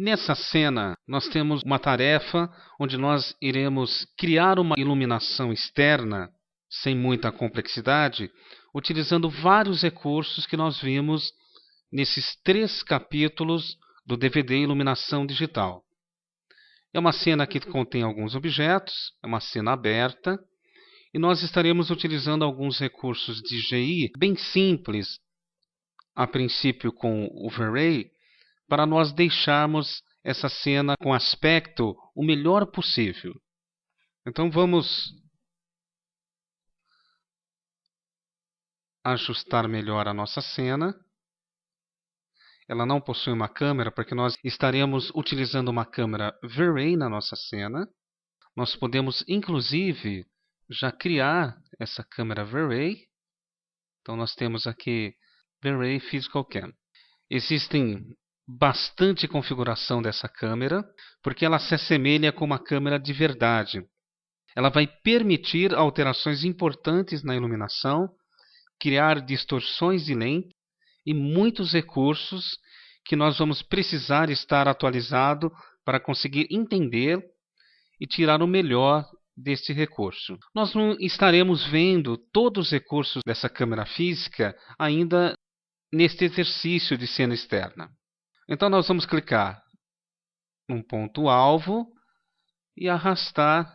Nessa cena, nós temos uma tarefa onde nós iremos criar uma iluminação externa, sem muita complexidade, utilizando vários recursos que nós vimos nesses 3 capítulos do DVD Iluminação Digital. É uma cena que contém alguns objetos, é uma cena aberta, e nós estaremos utilizando alguns recursos de GI bem simples, a princípio com o V-Ray, para nós deixarmos essa cena com aspecto o melhor possível. Então vamos ajustar melhor a nossa cena. Ela não possui uma câmera, porque nós estaremos utilizando uma câmera V-Ray na nossa cena. Nós podemos, inclusive, já criar essa câmera V-Ray. Então nós temos aqui V-Ray Physical Cam. Existem bastante configuração dessa câmera, porque ela se assemelha com uma câmera de verdade. Ela vai permitir alterações importantes na iluminação, criar distorções de lente e muitos recursos que nós vamos precisar estar atualizado para conseguir entender e tirar o melhor deste recurso. Nós não estaremos vendo todos os recursos dessa câmera física ainda neste exercício de cena externa. Então nós vamos clicar num ponto alvo e arrastar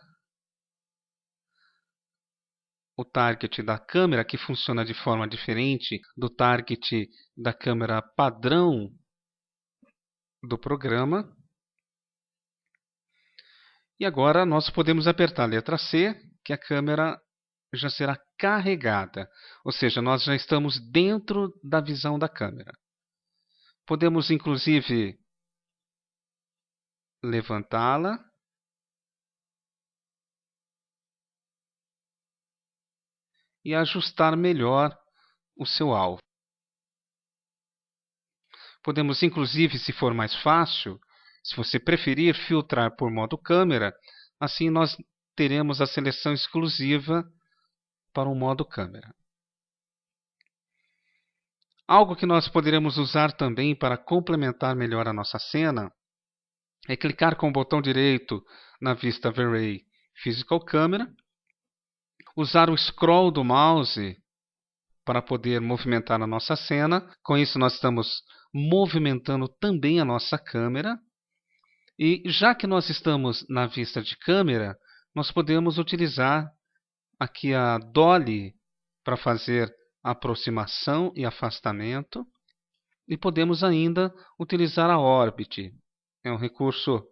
o target da câmera, que funciona de forma diferente do target da câmera padrão do programa. E agora nós podemos apertar a letra C, que a câmera já será carregada, ou seja, nós já estamos dentro da visão da câmera. Podemos inclusive levantá-la e ajustar melhor o seu alvo. Podemos inclusive, se for mais fácil, se você preferir, filtrar por modo câmera, assim nós teremos a seleção exclusiva para o modo câmera. Algo que nós poderemos usar também para complementar melhor a nossa cena é clicar com o botão direito na vista V-Ray Physical Camera, usar o scroll do mouse para poder movimentar a nossa cena. Com isso nós estamos movimentando também a nossa câmera. E já que nós estamos na vista de câmera, nós podemos utilizar aqui a Dolly para fazer aproximação e afastamento. E podemos ainda utilizar a Orbit. É um recurso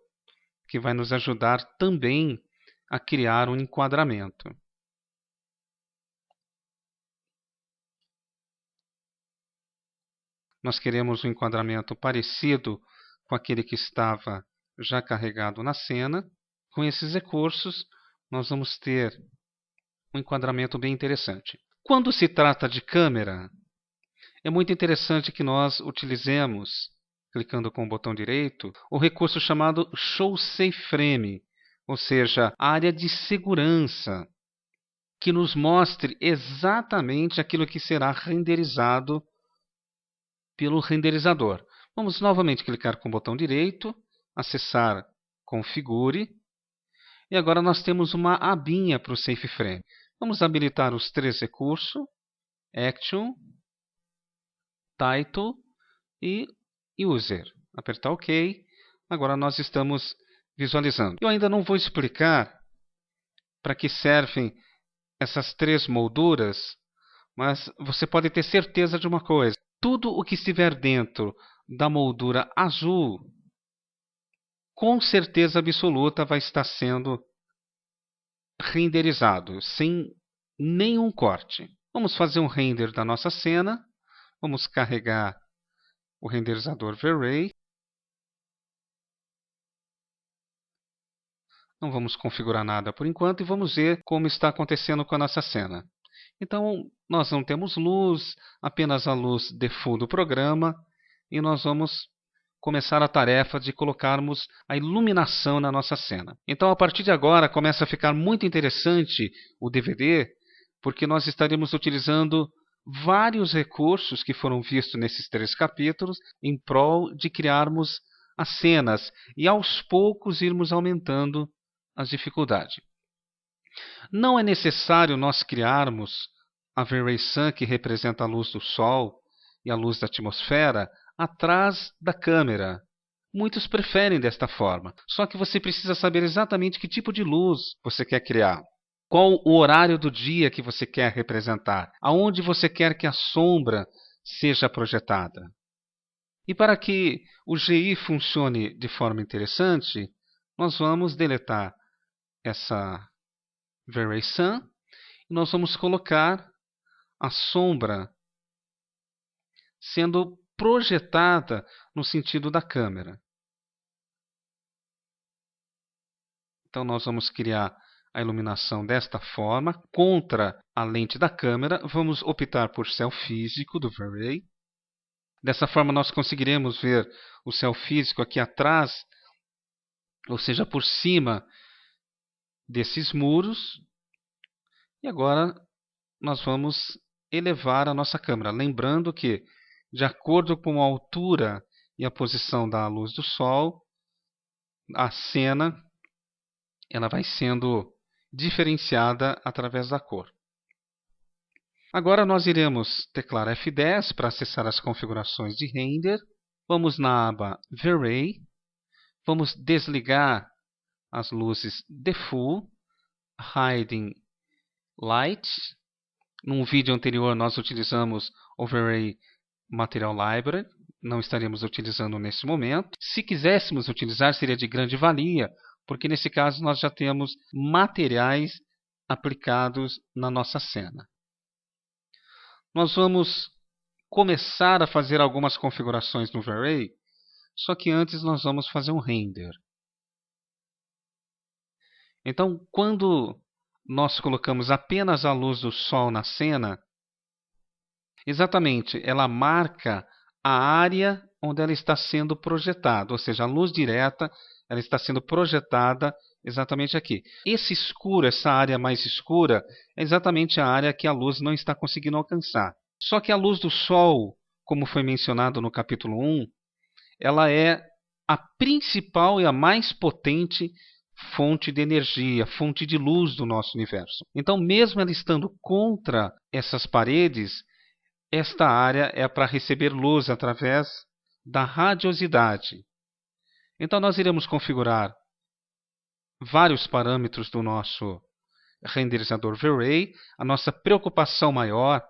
que vai nos ajudar também a criar um enquadramento. Nós queremos um enquadramento parecido com aquele que estava já carregado na cena. Com esses recursos, nós vamos ter um enquadramento bem interessante. Quando se trata de câmera, é muito interessante que nós utilizemos, clicando com o botão direito, o recurso chamado Show Safe Frame, ou seja, a área de segurança, que nos mostre exatamente aquilo que será renderizado pelo renderizador. Vamos novamente clicar com o botão direito, acessar Configure, e agora nós temos uma abinha para o Safe Frame. Vamos habilitar os 3 recursos, Action, Title e User. Apertar OK. Agora nós estamos visualizando. Eu ainda não vou explicar para que servem essas 3 molduras, mas você pode ter certeza de uma coisa. Tudo o que estiver dentro da moldura azul, com certeza absoluta vai estar sendo renderizado, sem nenhum corte. Vamos fazer um render da nossa cena. Vamos carregar o renderizador V-Ray. Não vamos configurar nada por enquanto e vamos ver como está acontecendo com a nossa cena. Então, nós não temos luz, apenas a luz de fundo do programa, e nós vamos começar a tarefa de colocarmos a iluminação na nossa cena. Então, a partir de agora, começa a ficar muito interessante o DVD, porque nós estaremos utilizando vários recursos que foram vistos nesses 3 capítulos em prol de criarmos as cenas e aos poucos irmos aumentando as dificuldades. Não é necessário nós criarmos a V-Ray Sun, que representa a luz do Sol e a luz da atmosfera, atrás da câmera. Muitos preferem desta forma, só que você precisa saber exatamente que tipo de luz você quer criar. Qual o horário do dia que você quer representar? Aonde você quer que a sombra seja projetada? E para que o GI funcione de forma interessante, nós vamos deletar essa V-Ray Sun e nós vamos colocar a sombra sendo projetada no sentido da câmera. Então nós vamos criar a iluminação desta forma, contra a lente da câmera. Vamos optar por céu físico do V-Ray. Dessa forma nós conseguiremos ver o céu físico aqui atrás, ou seja, por cima desses muros. E agora nós vamos elevar a nossa câmera. Lembrando que, de acordo com a altura e a posição da luz do Sol, a cena ela vai sendo diferenciada através da cor. Agora nós iremos teclar F10 para acessar as configurações de render. Vamos na aba V-Ray. Vamos desligar as luzes Default, Hiding Light. Num vídeo anterior nós utilizamos o V-Ray Material Library. Não estaremos utilizando nesse momento. Se quiséssemos utilizar, seria de grande valia, porque nesse caso nós já temos materiais aplicados na nossa cena. Nós vamos começar a fazer algumas configurações no V-Ray, só que antes nós vamos fazer um render. Então, quando nós colocamos apenas a luz do Sol na cena, exatamente, ela marca a área onde ela está sendo projetada, ou seja, a luz direta ela está sendo projetada exatamente aqui. Esse escuro, essa área mais escura, é exatamente a área que a luz não está conseguindo alcançar. Só que a luz do Sol, como foi mencionado no capítulo 1, ela é a principal e a mais potente fonte de energia, fonte de luz do nosso universo. Então, mesmo ela estando contra essas paredes, esta área é para receber luz através da radiosidade. Então, nós iremos configurar vários parâmetros do nosso renderizador V-Ray. A nossa preocupação maior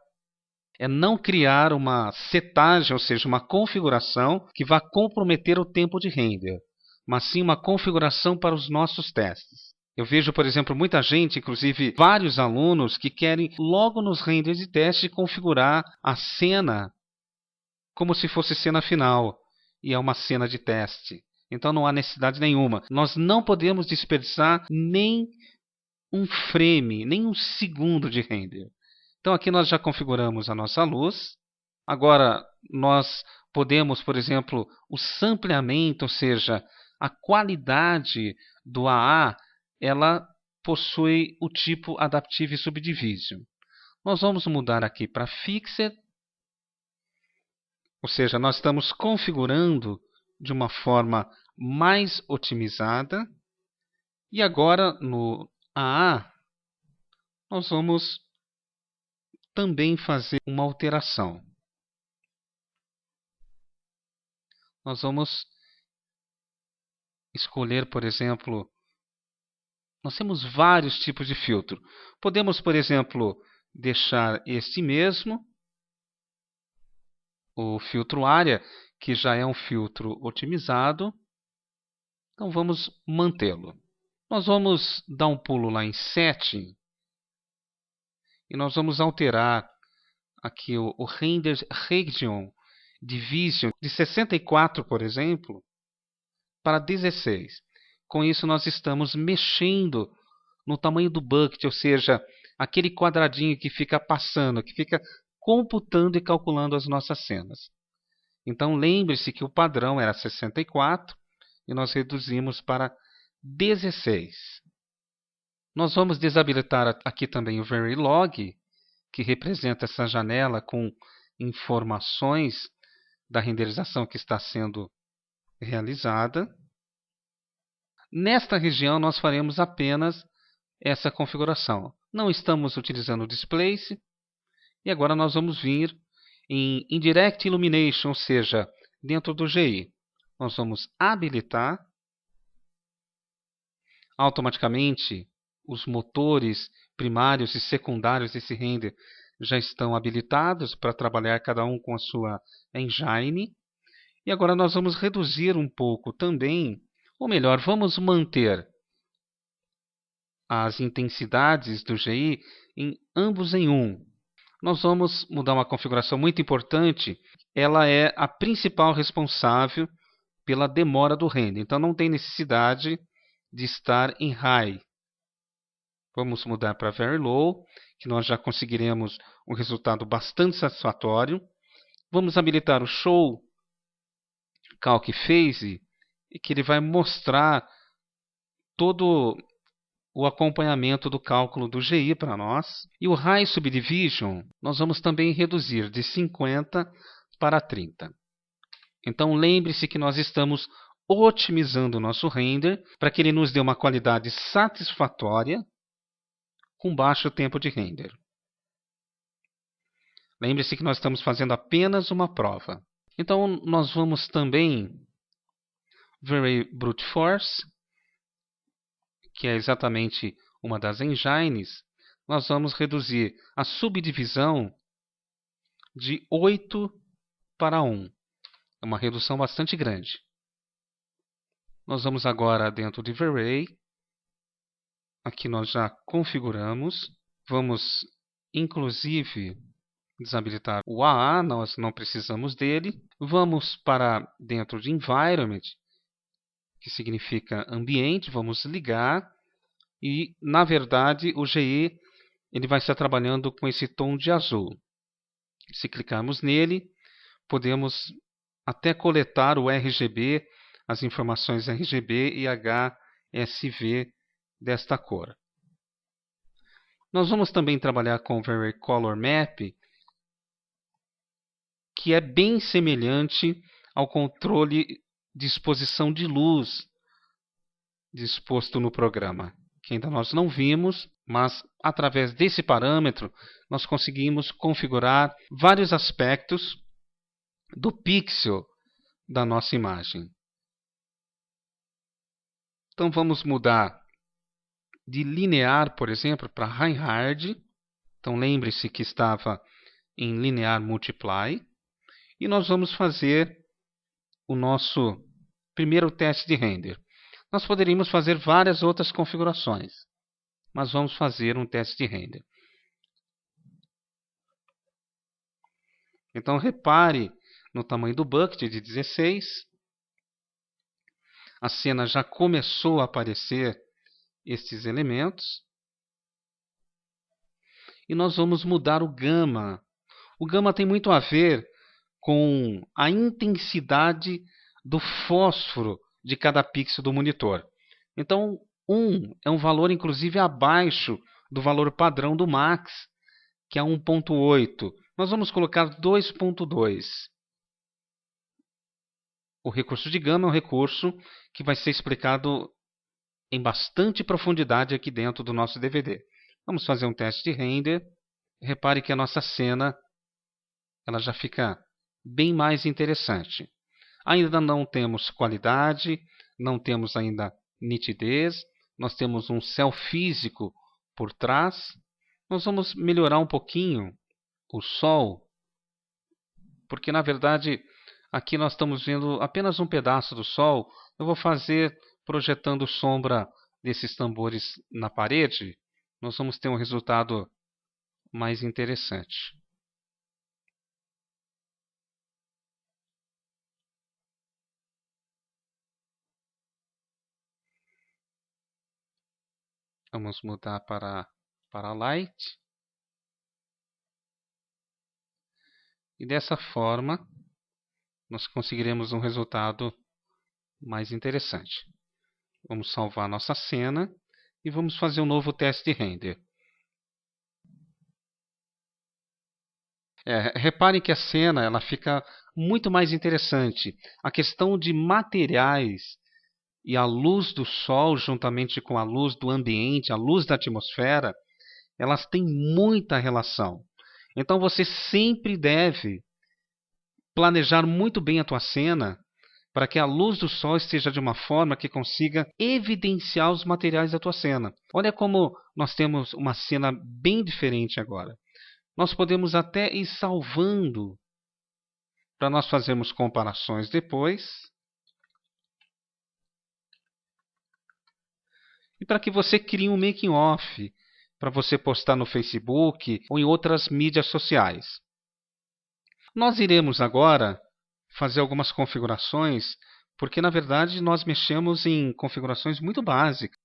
é não criar uma setagem, ou seja, uma configuração que vá comprometer o tempo de render, mas sim uma configuração para os nossos testes. Eu vejo, por exemplo, muita gente, inclusive vários alunos, que querem logo nos renders de teste configurar a cena como se fosse cena final, e é uma cena de teste. Então não há necessidade nenhuma. Nós não podemos desperdiçar nem um frame, nem um segundo de render. Então aqui nós já configuramos a nossa luz. Agora nós podemos, por exemplo, o sampleamento, ou seja, a qualidade do AA, ela possui o tipo Adaptive Subdivision. Nós vamos mudar aqui para Fixed, ou seja, nós estamos configurando de uma forma mais otimizada. E agora no AA, nós vamos também fazer uma alteração. Nós vamos escolher, por exemplo, nós temos vários tipos de filtro. Podemos, por exemplo, deixar este mesmo, o filtro área, que já é um filtro otimizado. Então vamos mantê-lo. Nós vamos dar um pulo lá em Setting e nós vamos alterar aqui o Render Region Division de 64, por exemplo, para 16. Com isso nós estamos mexendo no tamanho do bucket, ou seja, aquele quadradinho que fica passando, que fica computando e calculando as nossas cenas. Então lembre-se que o padrão era 64 e nós reduzimos para 16. Nós vamos desabilitar aqui também o Verilog, que representa essa janela com informações da renderização que está sendo realizada. Nesta região, nós faremos apenas essa configuração. Não estamos utilizando o Displace. E agora nós vamos vir em Indirect Illumination, ou seja, dentro do GI. Nós vamos habilitar. Automaticamente, os motores primários e secundários desse render já estão habilitados para trabalhar cada um com a sua engine. E agora nós vamos reduzir um pouco também, ou melhor, vamos manter as intensidades do GI em ambos em 1. Nós vamos mudar uma configuração muito importante. Ela é a principal responsável pela demora do render. Então não tem necessidade de estar em High. Vamos mudar para Very Low, que nós já conseguiremos um resultado bastante satisfatório. Vamos habilitar o Show Calc Phase, e que ele vai mostrar todo o acompanhamento do cálculo do GI para nós. E o High Subdivision, nós vamos também reduzir de 50 para 30. Então lembre-se que nós estamos otimizando o nosso render para que ele nos dê uma qualidade satisfatória com baixo tempo de render. Lembre-se que nós estamos fazendo apenas uma prova. Então nós vamos também ver Brute Force, que é exatamente uma das engines. Nós vamos reduzir a subdivisão de 8 para 1. É uma redução bastante grande. Nós vamos agora dentro de V-Ray. Aqui nós já configuramos. Vamos, inclusive, desabilitar o AA. Nós não precisamos dele. Vamos para dentro de Environment, que significa ambiente. Vamos ligar. E, na verdade, o GI ele vai estar trabalhando com esse tom de azul. Se clicarmos nele, podemos até coletar o RGB, as informações RGB e HSV desta cor. Nós vamos também trabalhar com o Very Color Map, que é bem semelhante ao controle de exposição de luz disposto no programa, que ainda nós não vimos, mas através desse parâmetro nós conseguimos configurar vários aspectos do pixel da nossa imagem. Então vamos mudar de linear, por exemplo, para high hard. Então lembre-se que estava em linear multiply. E nós vamos fazer o nosso primeiro teste de render. Nós poderíamos fazer várias outras configurações, mas vamos fazer um teste de render. Então repare no tamanho do bucket de 16. A cena já começou a aparecer estes elementos. E nós vamos mudar o gama. O gama tem muito a ver com a intensidade do fósforo de cada pixel do monitor. Então, 1 é um valor inclusive abaixo do valor padrão do Max, que é 1.8. Nós vamos colocar 2.2. O recurso de gama é um recurso que vai ser explicado em bastante profundidade aqui dentro do nosso DVD. Vamos fazer um teste de render. Repare que a nossa cena ela já fica bem mais interessante. Ainda não temos qualidade, não temos ainda nitidez, nós temos um céu físico por trás. Nós vamos melhorar um pouquinho o sol, porque na verdade aqui nós estamos vendo apenas um pedaço do sol. Eu vou fazer projetando sombra desses tambores na parede. Nós vamos ter um resultado mais interessante. Vamos mudar para Light. E dessa forma, nós conseguiremos um resultado mais interessante. Vamos salvar nossa cena e vamos fazer um novo teste de render. Reparem que a cena ela fica muito mais interessante. A questão de materiais e a luz do sol, juntamente com a luz do ambiente, a luz da atmosfera, elas têm muita relação. Então você sempre deve planejar muito bem a tua cena para que a luz do sol esteja de uma forma que consiga evidenciar os materiais da tua cena. Olha como nós temos uma cena bem diferente agora. Nós podemos até ir salvando para nós fazermos comparações depois. E para que você crie um making off para você postar no Facebook ou em outras mídias sociais. Nós iremos agora fazer algumas configurações, porque na verdade nós mexemos em configurações muito básicas.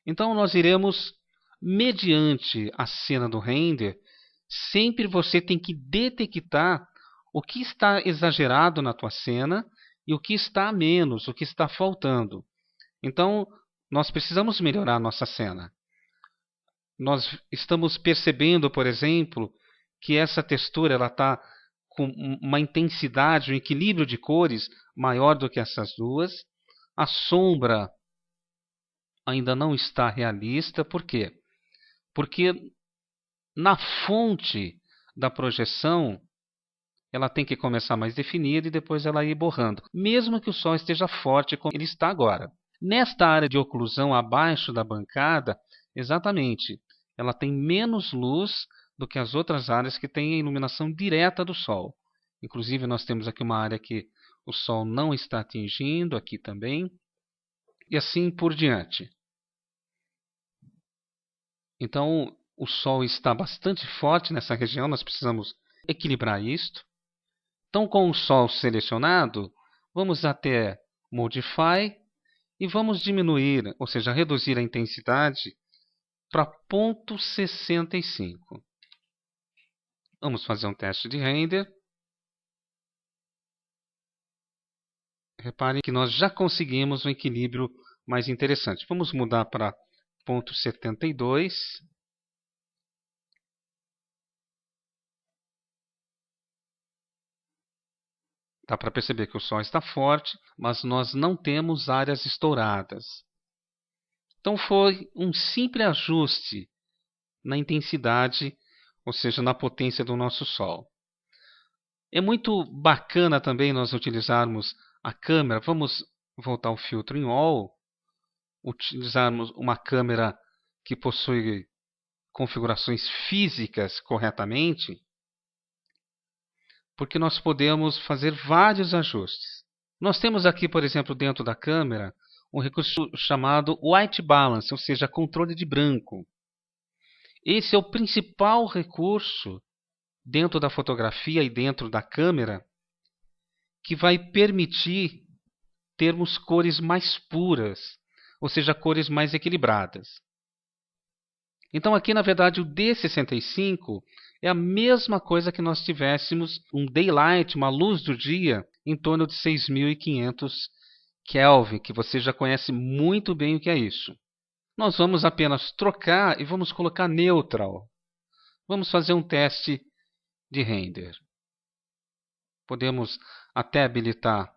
Então nós iremos, mediante a cena do render, sempre você tem que detectar o que está exagerado na tua cena e o que está a menos, o que está faltando. Então nós precisamos melhorar a nossa cena. Nós estamos percebendo, por exemplo, que essa textura está com uma intensidade, um equilíbrio de cores maior do que essas duas. A sombra ainda não está realista. Por quê? Porque na fonte da projeção ela tem que começar mais definida e depois ela ir borrando, mesmo que o sol esteja forte como ele está agora. Nesta área de oclusão abaixo da bancada, exatamente, ela tem menos luz do que as outras áreas que têm a iluminação direta do sol. Inclusive nós temos aqui uma área que o sol não está atingindo, aqui também, e assim por diante. Então o sol está bastante forte nessa região, nós precisamos equilibrar isto. Então, com o sol selecionado, vamos até Modify e vamos diminuir, ou seja, reduzir a intensidade para 0,65. Vamos fazer um teste de render. Reparem que nós já conseguimos um equilíbrio mais interessante. Vamos mudar para 0,72. Dá para perceber que o sol está forte, mas nós não temos áreas estouradas. Então foi um simples ajuste na intensidade, ou seja, na potência do nosso sol. É muito bacana também nós utilizarmos a câmera. Vamos voltar o filtro em All. Utilizarmos uma câmera que possui configurações físicas corretamente, porque nós podemos fazer vários ajustes. Nós temos aqui, por exemplo, dentro da câmera, um recurso chamado White Balance, ou seja, controle de branco. Esse é o principal recurso dentro da fotografia e dentro da câmera que vai permitir termos cores mais puras, ou seja, cores mais equilibradas. Então aqui, na verdade, o D65 é a mesma coisa que nós tivéssemos um daylight, uma luz do dia, em torno de 6.500 Kelvin, que você já conhece muito bem o que é isso. Nós vamos apenas trocar e vamos colocar neutral. Vamos fazer um teste de render. Podemos até habilitar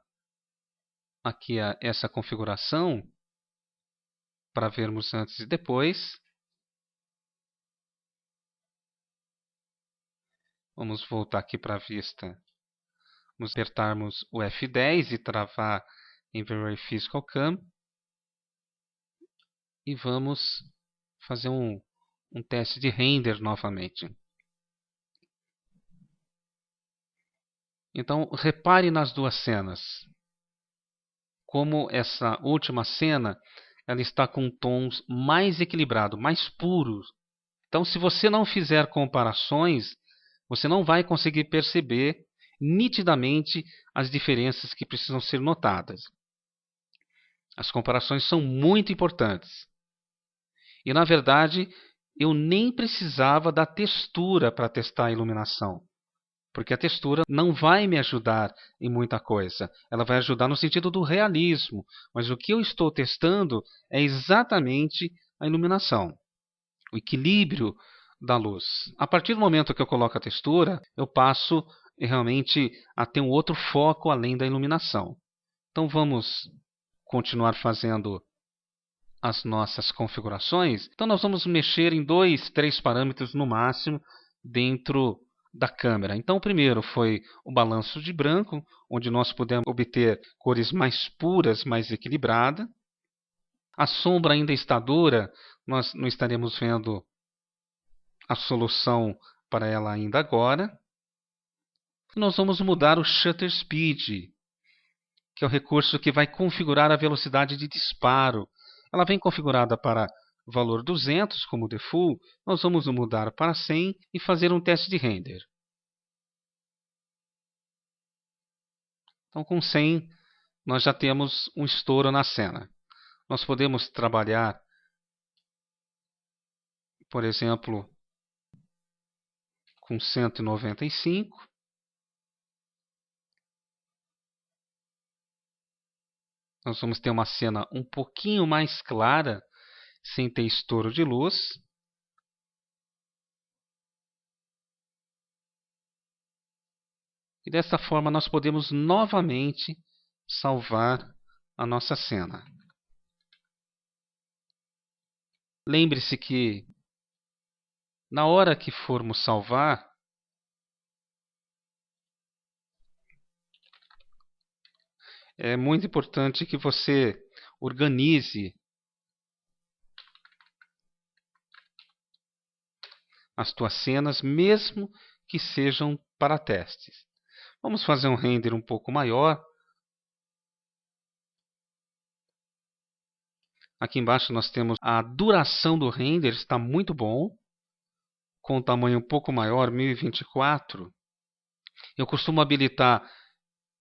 aqui essa configuração para vermos antes e depois. Vamos voltar aqui para a vista. Vamos apertarmos o F10 e travar em Very Physical Cam. E vamos fazer um teste de render novamente. Então, repare nas duas cenas. Como essa última cena ela está com tons mais equilibrados, mais puros. Então, se você não fizer comparações, você não vai conseguir perceber nitidamente as diferenças que precisam ser notadas. As comparações são muito importantes. E, na verdade, eu nem precisava da textura para testar a iluminação. Porque a textura não vai me ajudar em muita coisa. Ela vai ajudar no sentido do realismo. Mas o que eu estou testando é exatamente a iluminação. O equilíbrio da luz. A partir do momento que eu coloco a textura, eu passo realmente a ter um outro foco além da iluminação. Então vamos continuar fazendo as nossas configurações. Então nós vamos mexer em 2, 3 parâmetros no máximo dentro da câmera. Então o primeiro foi o balanço de branco, onde nós pudemos obter cores mais puras, mais equilibradas. A sombra ainda está dura, nós não estaremos vendo a solução para ela ainda agora. Nós vamos mudar o Shutter Speed, que é o recurso que vai configurar a velocidade de disparo. Ela vem configurada para valor 200 como default. Nós vamos mudar para 100 e fazer um teste de render. Então com 100 nós já temos um estouro na cena. Nós podemos trabalhar, por exemplo, com 195. Nós vamos ter uma cena um pouquinho mais clara, sem ter estouro de luz. E dessa forma nós podemos novamente salvar a nossa cena. Lembre-se que na hora que formos salvar, é muito importante que você organize as tuas cenas, mesmo que sejam para testes. Vamos fazer um render um pouco maior. Aqui embaixo nós temos a duração do render, está muito bom. Com um tamanho um pouco maior, 1024. Eu costumo habilitar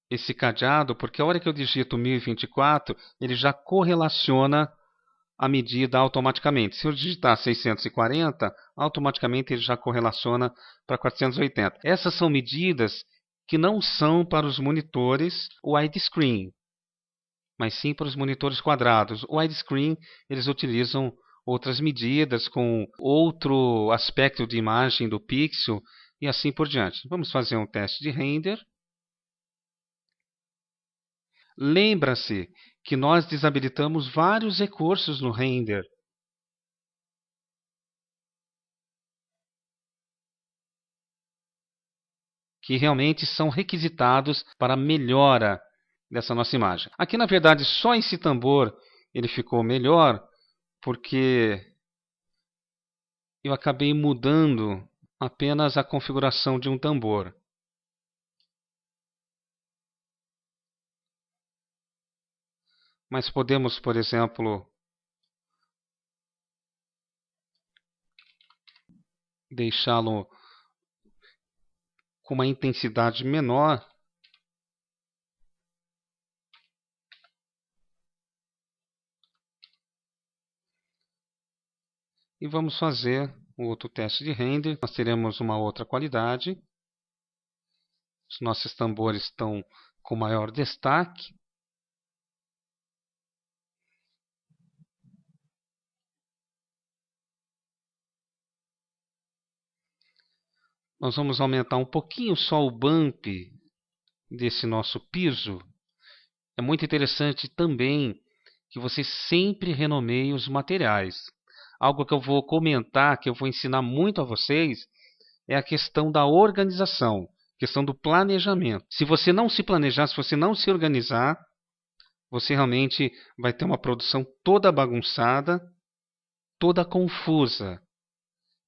esse cadeado, porque a hora que eu digito 1024, ele já correlaciona a medida automaticamente. Se eu digitar 640, automaticamente ele já correlaciona para 480. Essas são medidas que não são para os monitores widescreen, mas sim para os monitores quadrados. O widescreen, eles utilizam outras medidas com outro aspecto de imagem do pixel e assim por diante. Vamos fazer um teste de render. Lembra-se que nós desabilitamos vários recursos no render. Que realmente são requisitados para a melhora dessa nossa imagem. Aqui, na verdade, só esse tambor ele ficou melhor, porque eu acabei mudando apenas a configuração de um tambor. Mas podemos, por exemplo, deixá-lo com uma intensidade menor. E vamos fazer um outro teste de render. Nós teremos uma outra qualidade. Os nossos tambores estão com maior destaque. Nós vamos aumentar um pouquinho só o bump desse nosso piso. É muito interessante também que você sempre renomeie os materiais. Algo que eu vou comentar, que eu vou ensinar muito a vocês, é a questão da organização, questão do planejamento. Se você não se planejar, se você não se organizar, você realmente vai ter uma produção toda bagunçada, toda confusa.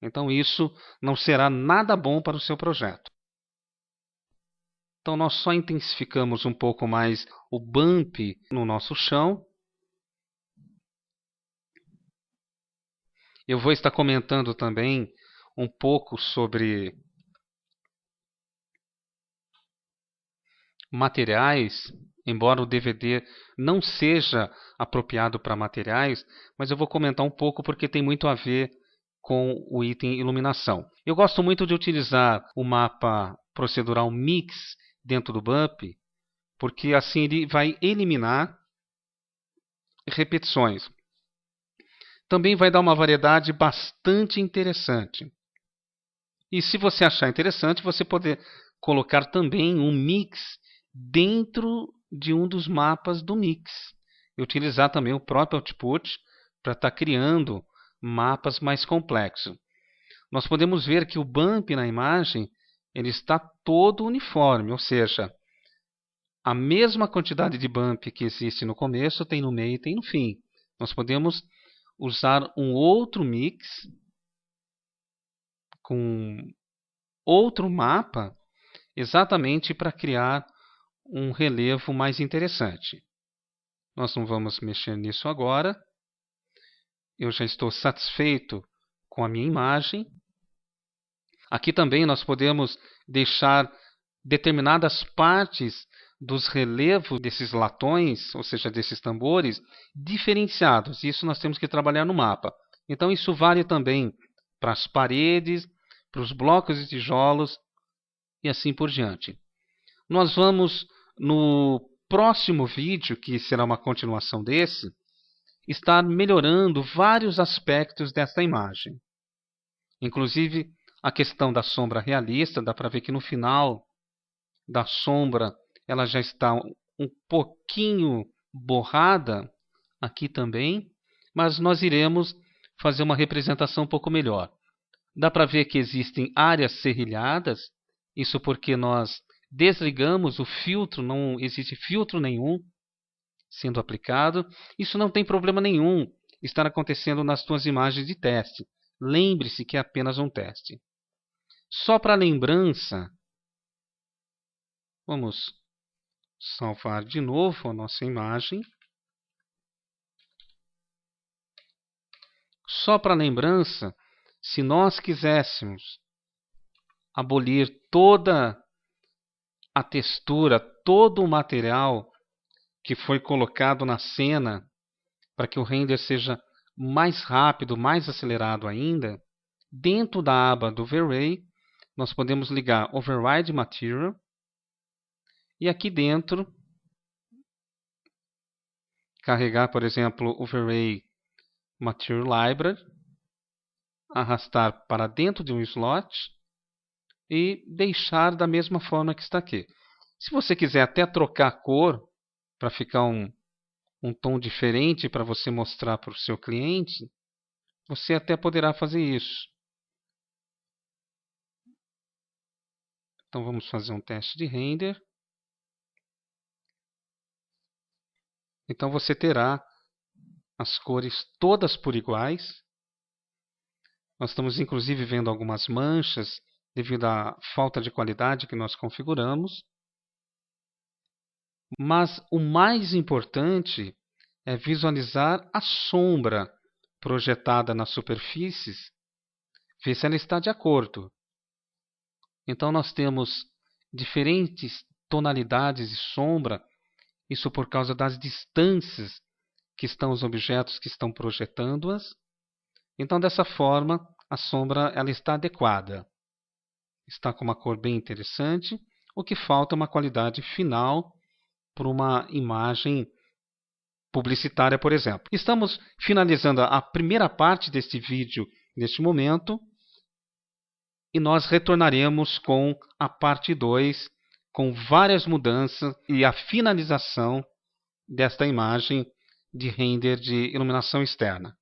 Então isso não será nada bom para o seu projeto. Então nós só intensificamos um pouco mais o bump no nosso chão. Eu vou estar comentando também um pouco sobre materiais, embora o DVD não seja apropriado para materiais, mas eu vou comentar um pouco porque tem muito a ver com o item iluminação. Eu gosto muito de utilizar o mapa procedural Mix dentro do bump, porque assim ele vai eliminar repetições. Também vai dar uma variedade bastante interessante. E se você achar interessante, você pode colocar também um mix dentro de um dos mapas do mix. E utilizar também o próprio output para estar criando mapas mais complexos. Nós podemos ver que o bump na imagem ele está todo uniforme, ou seja, a mesma quantidade de bump que existe no começo tem no meio e tem no fim. Nós podemos usar um outro mix com outro mapa exatamente para criar um relevo mais interessante. Nós não vamos mexer nisso agora. Eu já estou satisfeito com a minha imagem. Aqui também nós podemos deixar determinadas partes dos relevos desses latões, ou seja, desses tambores, diferenciados. Isso nós temos que trabalhar no mapa. Então isso vale também para as paredes, para os blocos de tijolos e assim por diante. Nós vamos, no próximo vídeo, que será uma continuação desse, estar melhorando vários aspectos dessa imagem. Inclusive a questão da sombra realista, dá para ver que no final da sombra ela já está um pouquinho borrada aqui também, mas nós iremos fazer uma representação um pouco melhor. Dá para ver que existem áreas serrilhadas, isso porque nós desligamos o filtro, não existe filtro nenhum sendo aplicado. Isso não tem problema nenhum estar acontecendo nas suas imagens de teste. Lembre-se que é apenas um teste. Só para lembrança, vamos salvar de novo a nossa imagem. Só para lembrança, se nós quiséssemos abolir toda a textura, todo o material que foi colocado na cena para que o render seja mais rápido, mais acelerado ainda, dentro da aba do V-Ray, nós podemos ligar Override Material e aqui dentro carregar, por exemplo, o V-Ray Material Library, arrastar para dentro de um slot e deixar da mesma forma que está aqui. Se você quiser até trocar a cor para ficar um tom diferente para você mostrar para o seu cliente, você até poderá fazer isso. Então vamos fazer um teste de render. Então você terá as cores todas por iguais. Nós estamos inclusive vendo algumas manchas devido à falta de qualidade que nós configuramos. Mas o mais importante é visualizar a sombra projetada nas superfícies, ver se ela está de acordo. Então nós temos diferentes tonalidades de sombra, isso por causa das distâncias que estão os objetos que estão projetando-as. Então dessa forma a sombra ela está adequada. Está com uma cor bem interessante, o que falta é uma qualidade final para uma imagem publicitária, por exemplo. Estamos finalizando a primeira parte deste vídeo neste momento e nós retornaremos com a parte 2, com várias mudanças e a finalização desta imagem de render de iluminação externa.